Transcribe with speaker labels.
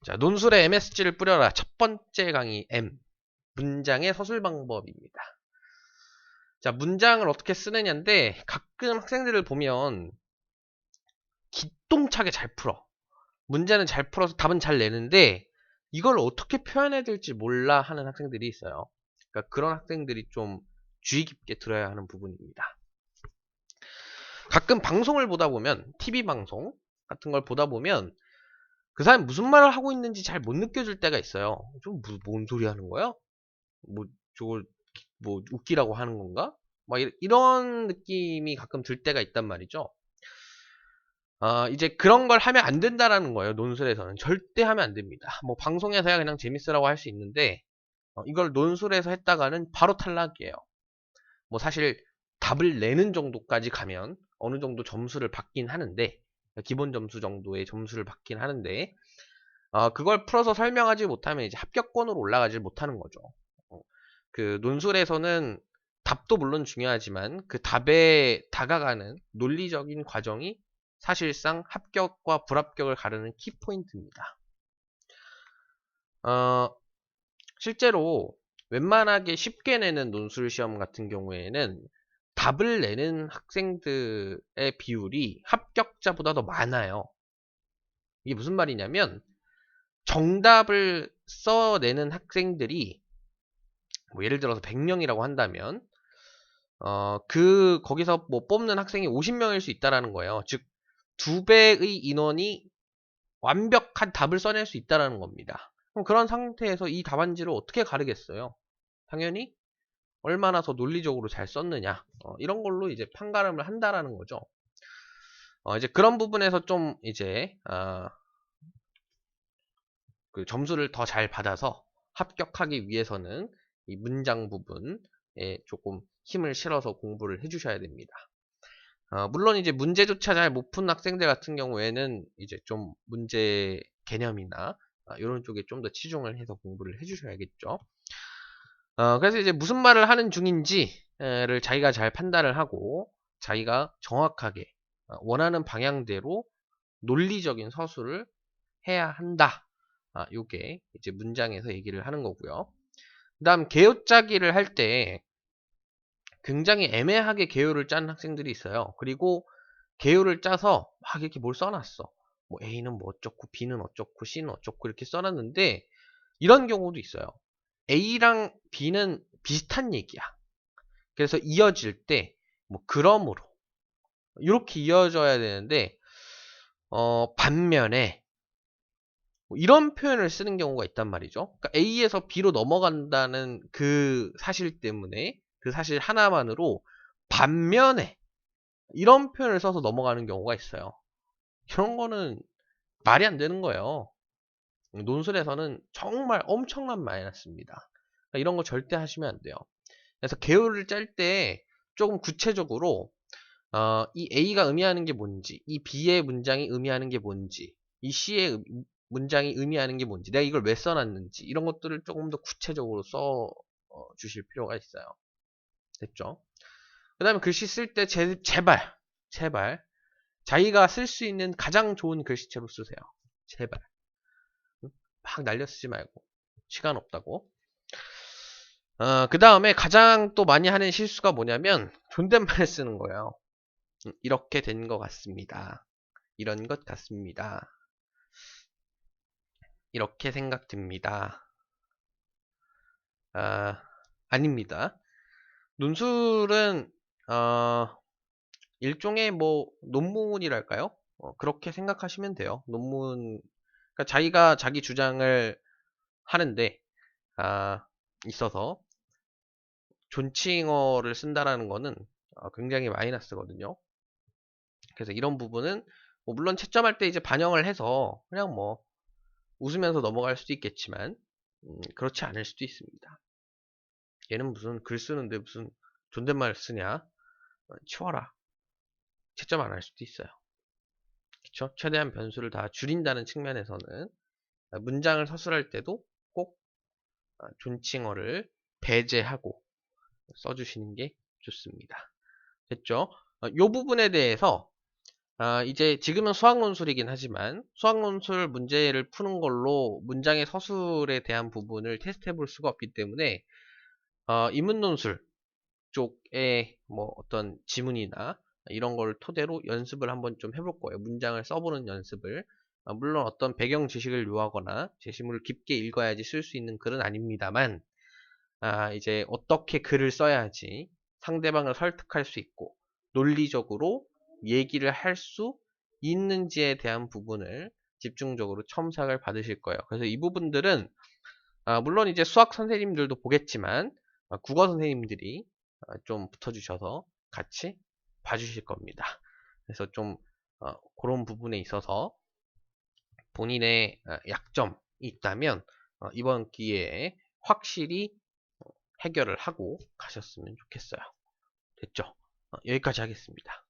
Speaker 1: 자, 논술에 MSG를 뿌려라. 첫 번째 강의 M. 문장의 서술 방법입니다. 자, 문장을 어떻게 쓰느냐인데 가끔 학생들을 보면 기똥차게 잘 풀어. 문제는 잘 풀어서 답은 잘 내는데 이걸 어떻게 표현해야 될지 몰라 하는 학생들이 있어요. 그러니까 그런 학생들이 좀 주의 깊게 들어야 하는 부분입니다. 가끔 방송을 보다 보면 TV 방송 같은 걸 보다 보면 그 사람이 무슨 말을 하고 있는지 잘 못 느껴질 때가 있어요. 좀 뭔 소리 하는 거야? 뭐 저걸 뭐 웃기라고 하는 건가? 막 이런 느낌이 가끔 들 때가 있단 말이죠. 이제 그런 걸 하면 안 된다라는 거예요. 논술에서는 절대 하면 안 됩니다. 뭐 방송에서야 그냥 재밌으라고 할 수 있는데 이걸 논술에서 했다가는 바로 탈락이에요. 뭐 사실 답을 내는 정도까지 가면 어느 정도 점수를 받긴 하는데 기본 점수 정도의 점수를 받긴 하는데 그걸 풀어서 설명하지 못하면 이제 합격권으로 올라가지 못하는 거죠. 그 논술에서는 답도 물론 중요하지만 그 답에 다가가는 논리적인 과정이 사실상 합격과 불합격을 가르는 키포인트입니다. 실제로 웬만하게 쉽게 내는 논술 시험 같은 경우에는 답을 내는 학생들의 비율이 합격자보다 더 많아요. 이게 무슨 말이냐면 정답을 써내는 학생들이 뭐 예를 들어서 100명이라고 한다면 거기서 뭐 뽑는 학생이 50명일 수 있다라는 거예요. 즉, 2배의 인원이 완벽한 답을 써낼 수 있다라는 겁니다. 그럼 그런 상태에서 이 답안지를 어떻게 가르겠어요? 당연히 얼마나 더 논리적으로 잘 썼느냐, 이런 걸로 이제 판가름을 한다라는 거죠. 이제 그런 부분에서 좀 이제 그 점수를 더 잘 받아서 합격하기 위해서는 이 문장 부분에 조금 힘을 실어서 공부를 해주셔야 됩니다. 물론 이제 문제조차 잘 못 푼 학생들 같은 경우에는 이제 좀 문제 개념이나 이런 쪽에 좀 더 치중을 해서 공부를 해주셔야겠죠. 그래서 이제 무슨 말을 하는 중인지를 자기가 잘 판단을 하고 자기가 정확하게 원하는 방향대로 논리적인 서술을 해야 한다. 요게 이제 문장에서 얘기를 하는 거고요. 그 다음 개요짜기를 할 때 굉장히 애매하게 개요를 짠 학생들이 있어요. 그리고 개요를 짜서 막 이렇게 뭘 써놨어. 뭐 A는 뭐 어쩌고 B는 어쩌고 C는 어쩌고 이렇게 써놨는데 이런 경우도 있어요. A랑 B는 비슷한 얘기야. 그래서 이어질 때 뭐 그러므로 이렇게 이어져야 되는데 반면에 뭐 이런 표현을 쓰는 경우가 있단 말이죠. 그러니까 A에서 B로 넘어간다는 그 사실 때문에 그 사실 하나만으로 반면에 이런 표현을 써서 넘어가는 경우가 있어요. 이런 거는 말이 안 되는 거예요. 논술에서는 정말 엄청난 마이너스입니다. 그러니까 이런 거 절대 하시면 안 돼요. 그래서 개요를 짤 때 조금 구체적으로 이 A가 의미하는 게 뭔지, 이 B의 문장이 의미하는 게 뭔지, 이 C의 문장이 의미하는 게 뭔지, 내가 이걸 왜 써놨는지 이런 것들을 조금 더 구체적으로 써 주실 필요가 있어요. 됐죠? 그 다음에 글씨 쓸 때 제발 자기가 쓸 수 있는 가장 좋은 글씨체로 쓰세요. 제발. 막 날려 쓰지 말고. 시간 없다고. 그 다음에 가장 또 많이 하는 실수가 뭐냐면 존댓말 쓰는 거예요. 이렇게 된 것 같습니다. 이런 것 같습니다. 이렇게 생각됩니다. 아닙니다. 논술은 일종의 뭐 논문이랄까요? 그렇게 생각하시면 돼요. 논문, 그러니까 자기가 자기 주장을 하는데 있어서 존칭어를 쓴다라는 거는 굉장히 마이너스거든요. 그래서 이런 부분은 뭐 물론 채점할 때 이제 반영을 해서 그냥 뭐 웃으면서 넘어갈 수도 있겠지만 그렇지 않을 수도 있습니다. 얘는 무슨 글 쓰는데 무슨 존댓말 쓰냐? 치워라. 채점 안 할 수도 있어요. 그쵸? 최대한 변수를 다 줄인다는 측면에서는 문장을 서술할 때도 꼭 존칭어를 배제하고 써주시는 게 좋습니다. 됐죠? 이 부분에 대해서 이제 지금은 수학 논술이긴 하지만 수학 논술 문제를 푸는 걸로 문장의 서술에 대한 부분을 테스트해 볼 수가 없기 때문에 인문 논술 쪽에 뭐 어떤 지문이나 이런 걸 토대로 연습을 한번 좀 해볼 거예요. 문장을 써보는 연습을. 물론 어떤 배경 지식을 요하거나 제시문을 깊게 읽어야지 쓸 수 있는 글은 아닙니다만, 이제 어떻게 글을 써야지 상대방을 설득할 수 있고 논리적으로 얘기를 할 수 있는지에 대한 부분을 집중적으로 첨삭을 받으실 거예요. 그래서 이 부분들은 물론 이제 수학 선생님들도 보겠지만 국어 선생님들이 좀 붙어주셔서 같이 봐주실 겁니다. 그래서 좀 그런 부분에 있어서 본인의 약점이 있다면 이번 기회에 확실히 해결을 하고 가셨으면 좋겠어요. 됐죠? 여기까지 하겠습니다.